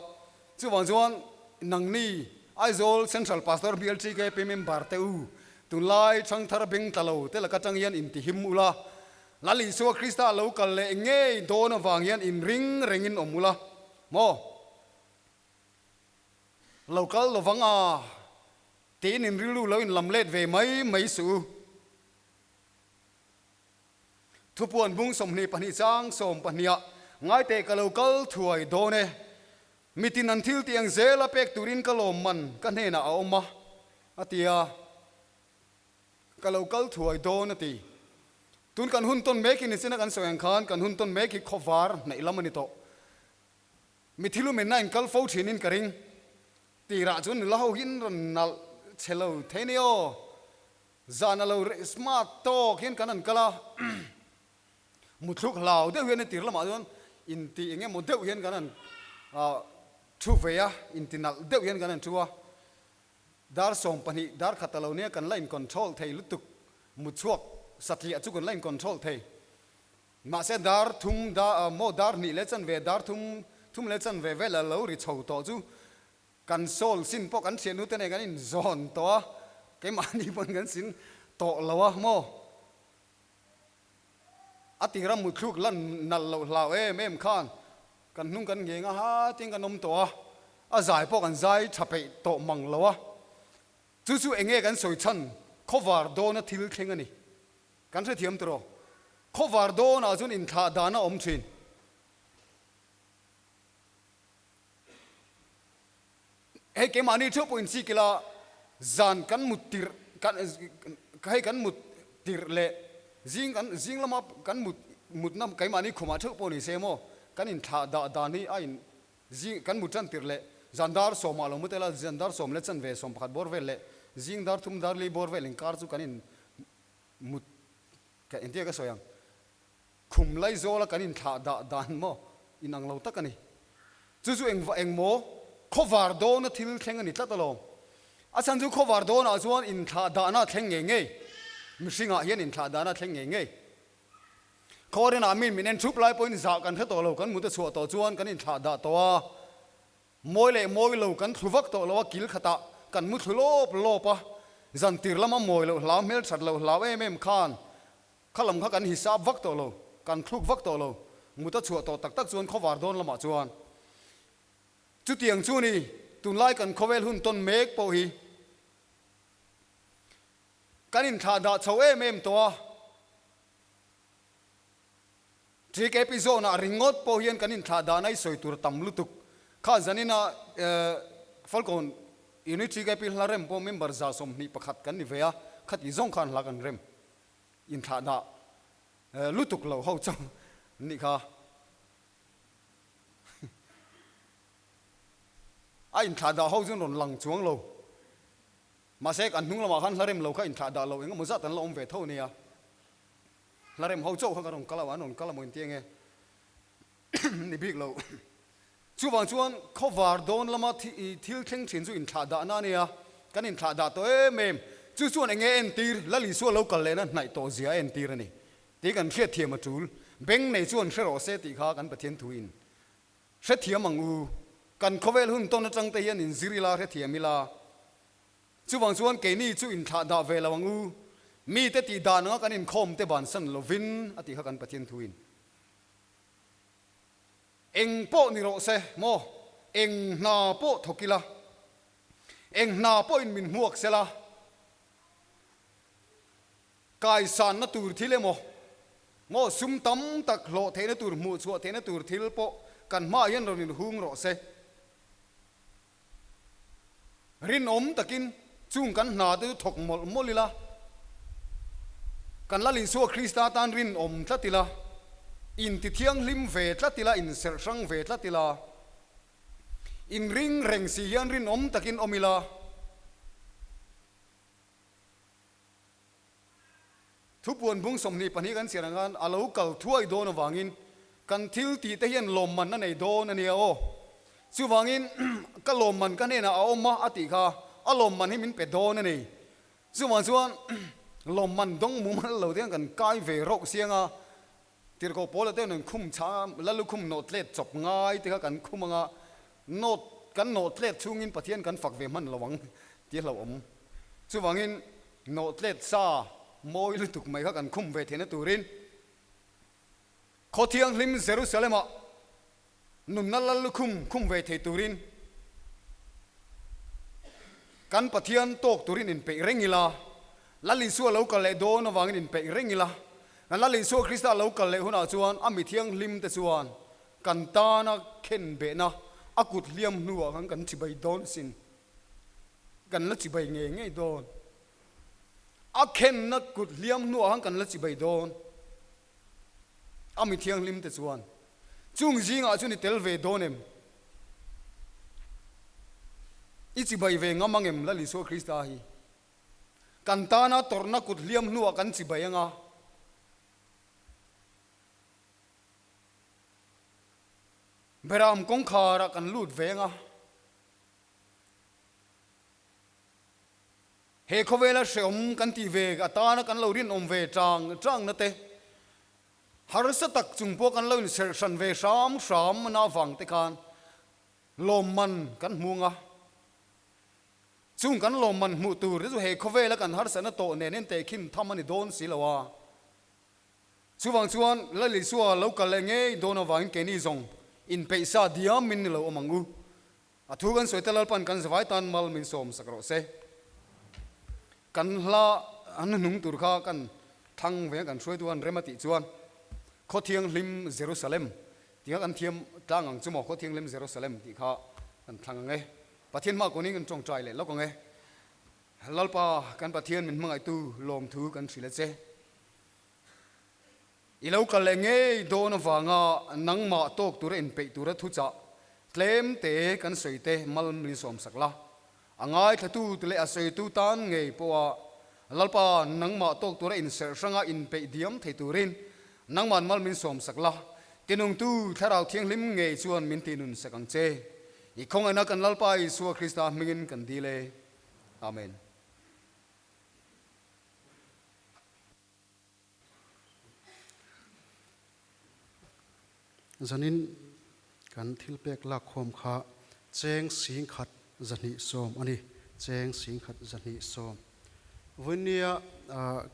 chu wang chuan nang ni aizol central pastor blc ke pemem barte u tu lai chang thar beng talo te la ka chang hian in ti him ula lali so krista local le nge don awang hian in ring rengin omula mo local lovanga tin in rilu lo in lamlet ve mai su thupuan bung somni pani chang som pania ngai te ka local thuai done mitin an thil tiang zela pek turin kalom man kan hena a oma atia ka local thuai don ati tun kan hun ton mek in sina kan soyang khan kan hun ton mek ki khovar nei lamani to mithilu men nine kal fo thinin karing ti ra chun la ho hin ron nal chelo thenio zanalo smart to khin kanan kala mutluk lau de hian tir lama don in ti enge mo de hian kanan thu veya in tinal de hian kanan thuwa dar som pani dar khatalo ne kan line control thei lutuk muchuak satli achu kan line control thei ma se dar thum da mo dar ni le chan ve dar thum le chan ve ve la lo ri chho to chu kan sol sin po kan sian nu te ne kan in zon to ke mani pon kan sin to lawa mo atira mutluk lan nal lo hlaw em khan kan nung kan nge nga ha ting kan nom to a zai po kan zai thape to mang lawa chu enge kan soi chan khovar do na thil thleng ani kan se thiam tro khovar do na chun in tha dana om thin he ke mani 2.6 kila zan kan mutir kan kai kan mutir le zing lama kan mut nam kai mani khoma thuk po ni semo kan in tha da ni a in zing kan mutan tirle zandar soma lo mutela zandar som le chan ve som phat bor ve le zing dar thum dar li bor ve ling kar chu kan in mut ka india ka soyang khum lai zola kan in tha dan mo inang lo takani chu eng mo khovar do na thil thleng ani tla talo asan chu khovar do na chuan in tha da na thleng nge nge mishringa hian in tha da na thleng nge nge khoren amin minen chup lai point za kan tha to lo kan mu ta chu to chuan kan in tha da to a moi lo kan thuvak to lo kil khata kan mu thulop lopa zan tir lama moi lo lam mel chat lo law em khan khalam kha kan hisab vak to lo kan thluk vak to lo mu ta chu to tak chuan khovar don lama chuan chu tiang chu ni tun lai kan khovel hun ton mek po hi kan in tha da chho em to trik episode na ringot po hian kan in tha da nai soi tur tam lutuk kha zanina falcon unity ga pil larem po member za som ni pakhat kan ni veya khat i zong khan la kan rem in tha da lutuk lo ho chang ni kha a in tha da ho jun ron lang chuang lo ma se kan hnung lama khan larem lo kha in tha da lo eng mo za tan lo om ve tho ni a larem ho chau kha ka rong kala wan ron kala moin tienge ni big lo chu wang chuan khovar don lama thil thleng thin chu in tha da na nia kan in tha da to mem chu chuan enge en tir lali su local le na nai to zia en tir ani ti kan hriat thiam a tul beng nei chuan hre se ti kha kan pathian thuin hre thiam ang u kan khovel hun ton atang te hian in zirila hre thiamila chu wang chuan ke ni chu in tha da ve lawang u mi te ti da na kan in khom te ban san lovin ati kha kan pathian thuin eng po ni ro se mo eng na po thokila eng na po in min huak sela kai san na tur thile mo sum tam tak lo the na tur mu chu the na tur thil po kan ma yan ro ni hung ro se rin om takin chung kan na tu thok mol molila kan lalin su krista tan rin om tlatila in ti thiang lim ve tlatila in ser sang ve tlatila in ring reng si hian rin om takin omila thupuan bung somni pani kan sirangan alo kal thuai don awangin kan thil ti te hian lom man na nei don ania o chu wangin ka lom man kan ena a oma ati kha a lom man hi min pe don ani chu wang chuan lom man dong mu man lo tiang kan kai ve ro sianga tir ko pol te nen khum cha lalu khum not let chop ngai te kan khumanga not kan not let chungin pathian kan fak ve man lawang ti lo om chu wangin not let sa moi lu tuk mai kha kan khum ve thena turin khothiang lim jerusalem a nun na lalu khum ve the turin kan pathian tok turin in pe rengila lali su lo ka le do na wangin in pe rengila kan lali su krista lo ka le huna chuan ami thiang lim te chuan kan ta na khen be na akut liam nuwa kan chibai don sin kan la chibai nge don a khen na kut liam nuwa kan la chibai don ami thiang lim te chuan chung jinga chuni tel ve donem ichi bai ve ngamangem lali so krista hi kan ta na torna kut liam nuwa kan chibai anga beram kong khara kan lut venga he khovela sheom kan ti ve atana kan lo rin om ve trang na te har sa tak chung po kan lo in ser san ve sham na wang te kan lom man kan munga chung kan lom man mu tur chu he khovela kan har sa na to ne nen te khin thamani don silawa chuwang chuan lali suwa local nge don awang ke ni zong in peisa diam min lo amangu athugan soitalal pan kan zawai tan mal min som sakro se kan hla an nung tur kha kan thang ve kan soi tuan remati chuan khothiang lim jerusalem tia kan thiam tlangang chumo khothiang lim jerusalem ti kha kan thang nge pathian ma koning kan chong trai le lo ko nge lalpa kan pathian min mangai tu lom thu kan sile che ilau ka lenge do na wanga nang ma tok tura in pe tura thu cha tlem te kan soite mal min som sakla angai thatu tule asoi tu tan ngei powa lalpa nang ma tok tura in ser sanga in pe diam thei turin nang man mal min som sakla tinung tu tharau thiang lim ngei chuan min tinun sakang che i khong ana kan lalpa i su krista mingin kan dile amen zanin kan thil pek la khom kha cheng sing khat zani som ani cheng sing khat zani som vunia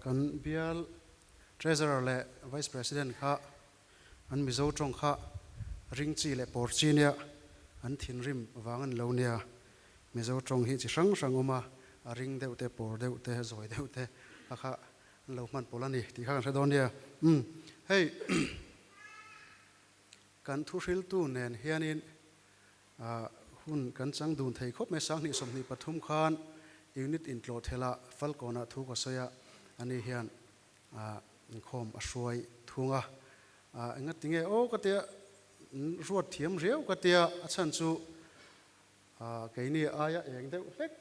kan bial treasurer le vice president kha an mizo tong kha ring chi le por chi nia an thin rim wangan lo nia mizo tong hi chi sang sang oma a ring deu te por deu te zoi deu te kha lo man polani ti kha kan don nia hey kan thu hril tu nen hianin hun kan chang dun thei khop me sang ni som ni pathum khan unit in tlo thela falkona thu ko soya ani hian khom a hruai thunga enga tinge o katia ruat thiam riau katia achan chu keini aya eng deuh hlek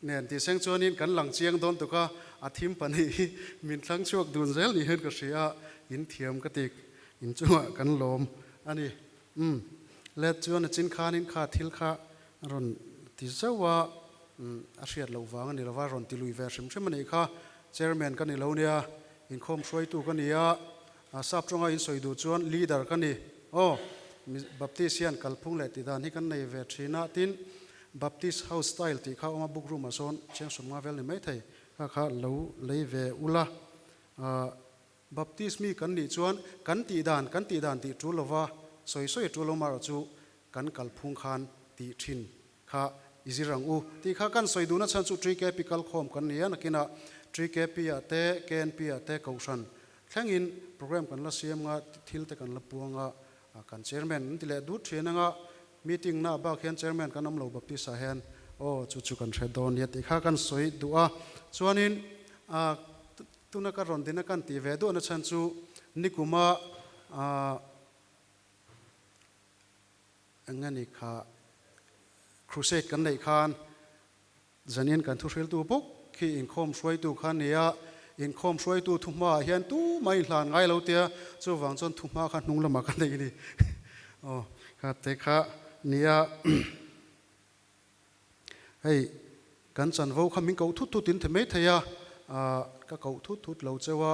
nen ti seng chuanin kan lang chiang don tuka a thim pani min thlang chuak dun zel ni hen ka ria in thiam katik in chunga kan lom ani let chuan a chin khanin kha thil kha ron ti zawa a hriat lo wang ani lawa ron ti lui ver hrim hrim ani kha chairman kan ni lo nia in khom hruai tu kan nia sap tonga in soidu chuan leader kan ni baptisian kalphung le ti dan hi kan nei ve thina tin baptist house style ti kha oma book room a son cheng somnga vel ni mai thei kha lo lei ve ula baptist mi kan ni chuan kan ti dan ti tu lova soi tu loma chu kan kalphung khan ti thin kha izirang u ti kha kan soidu na chan chu tri ke pikal khom kan nia nakina tri ke pi ate ken pi ate kausan thlangin program kan la siam nga thil te kan la puanga kan chairman tile du thena nga meeting na ba khen chairman kan amlo baptist a hen o chu kan thredon ya ti kha kan soi du'a chuanin tuna ka ron dina kan ti ve do na chan chu nikuma angani kha crusade kan nei khan zanin kan thu hril tu buk khi in khom hruai tu khan nia in khom hruai tu thuma hian tu mai hlan ngai lo tia chu wang chon thuma kha hnung lama kan nei ni kha te kha nia hey kan chan vo kha ming ko thu tin themei theya ka ko thu lo chewa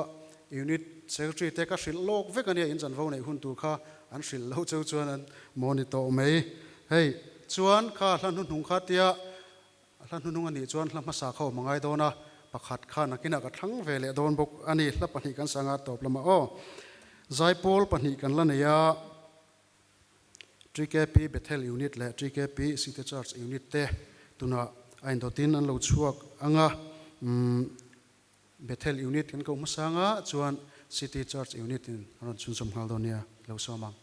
unit secretary te ka hril lok vek ania in chan vo nei hun tu kha an hril lo cheu chuan an monitor mei hey chuan kha hlan hnung kha tia hlan hnung ani chuan hlam sa kho mangai dona pakhat kha nakina ka thlang vele don bok ani hla pani kan sanga top lama zaipol pani kan laneya TKP Bethel unit le TKP City Church unit te tuna ain do tin an lo chuak anga Bethel unit kan ko masanga chuan City Church unit in ron chun som hal donia lo somang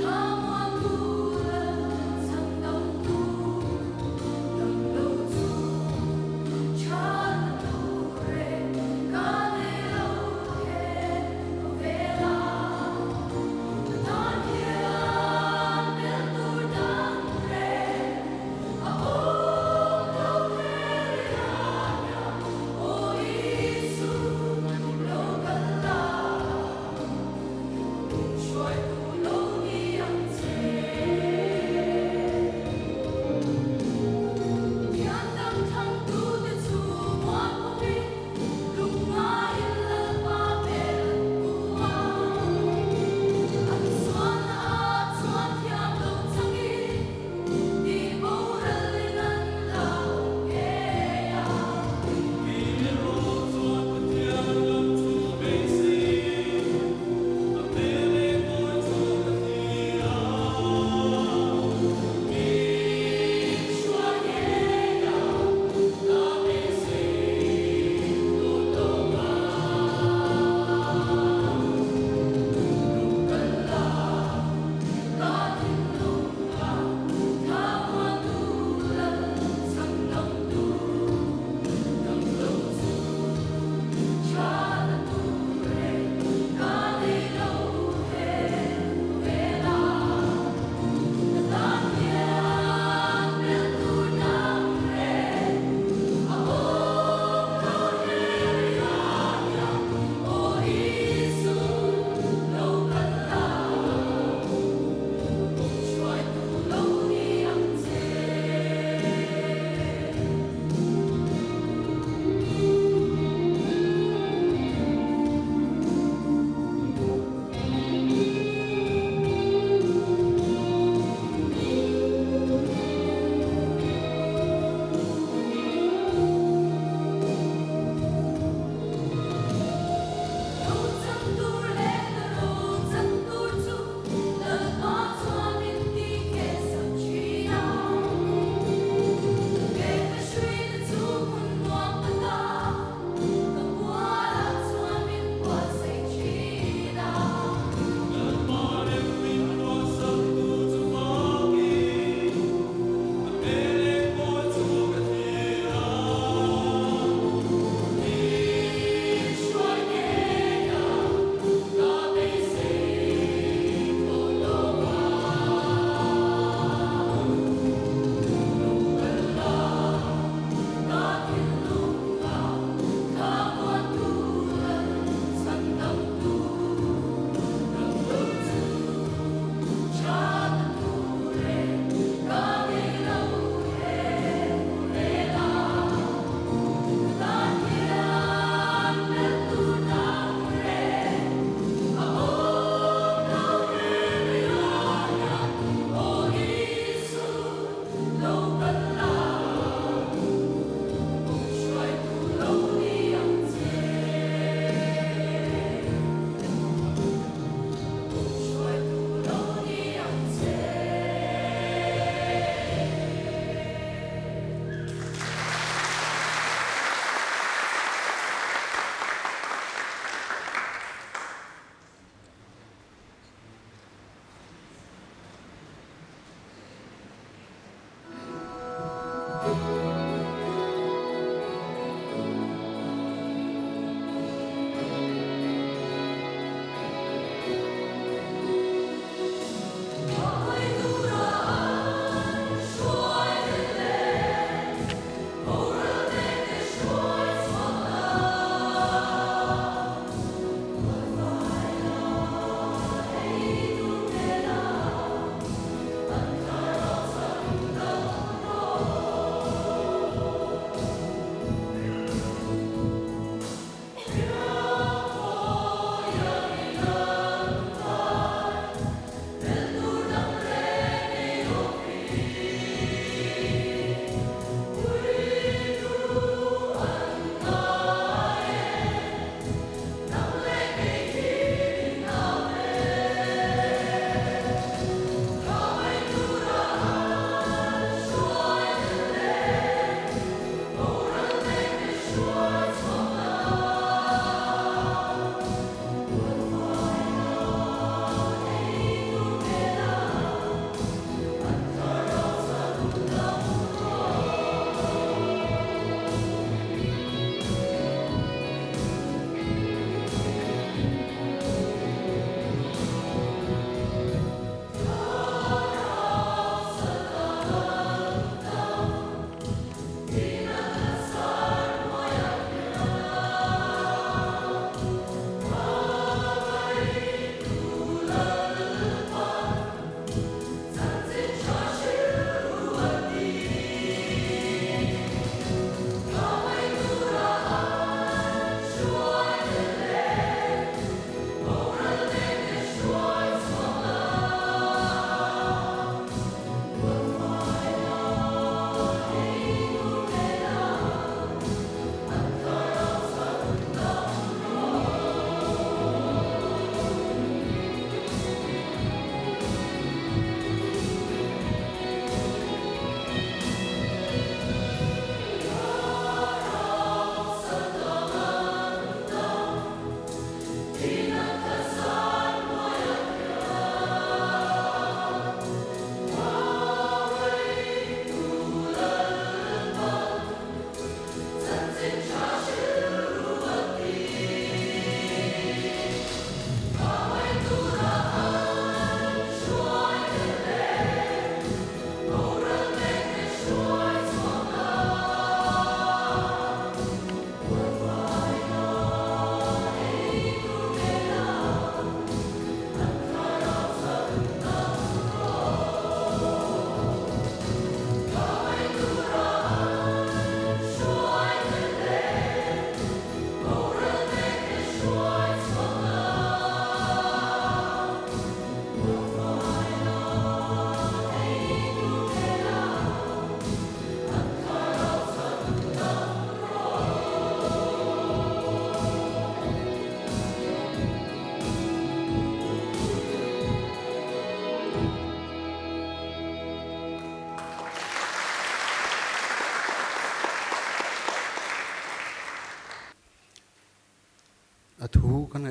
Come on,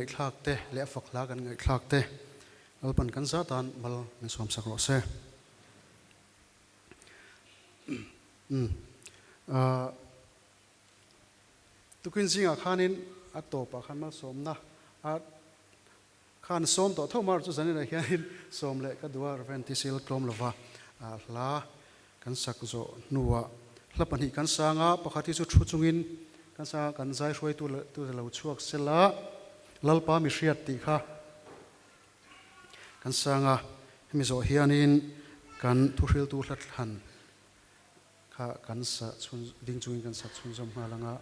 ngai thlak te le fakla kan ngai thlak te alpan kan za tan mal min som sak ro se tukin zinga khanin atopa khan mal som na a khan som to thomar chu zanin a hian som le ka duar ventisil klom lova a hla kan sak zo nuwa hlapani kan sanga pakhati chu thu chungin kan sa kan zai hruai tu lo chuak sela lalpa mi hriat ti kha kan sanga mi zo hianin kan thu hril tu hlat han kha kan sa chun ding chungin kan sa chun zom halanga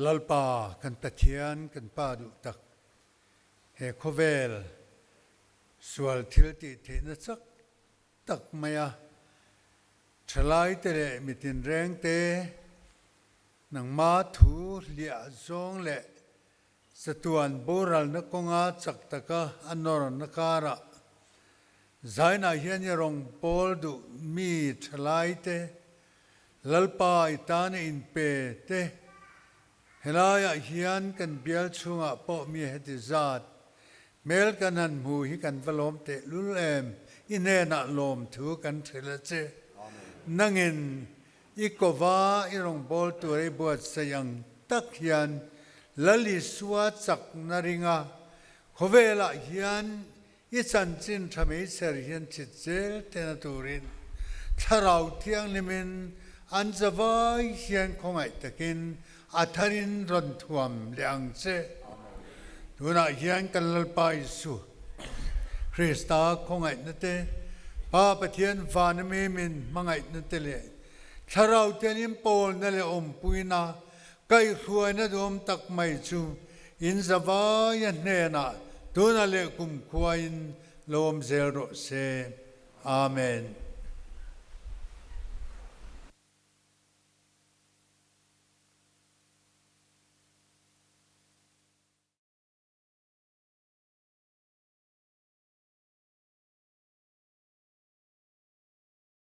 lalpa kan pathian kan pa du tak he khovel sual thil ti theina chak tak maya thalai te le mitin reng te nang ma thu lia zong le satuan boral na konga chak taka anor nakara zaina hian rong pol du mi thalai te lalpa itane in pe te helaya hian kan bial chunga po mi heti zat mel kan han mu hi kan valom te lulem inena lom thu kan thela che nangin ikova irong bol tuai buat sayang tak hian lali suwa chak naringa khovela hian ichan chin thamei ser hian chitzel tena turin tharau thiang limin anjawai hian khongai takin atharin ron thuam liang che tuna hian kan lalpa isu Krista khongai nate pa pathian vaname min mangai nate le tharau tenin pol na le puina kai khuai na dom tak mai chu in zawai hne tuna le kum khuain lom zel ro se amen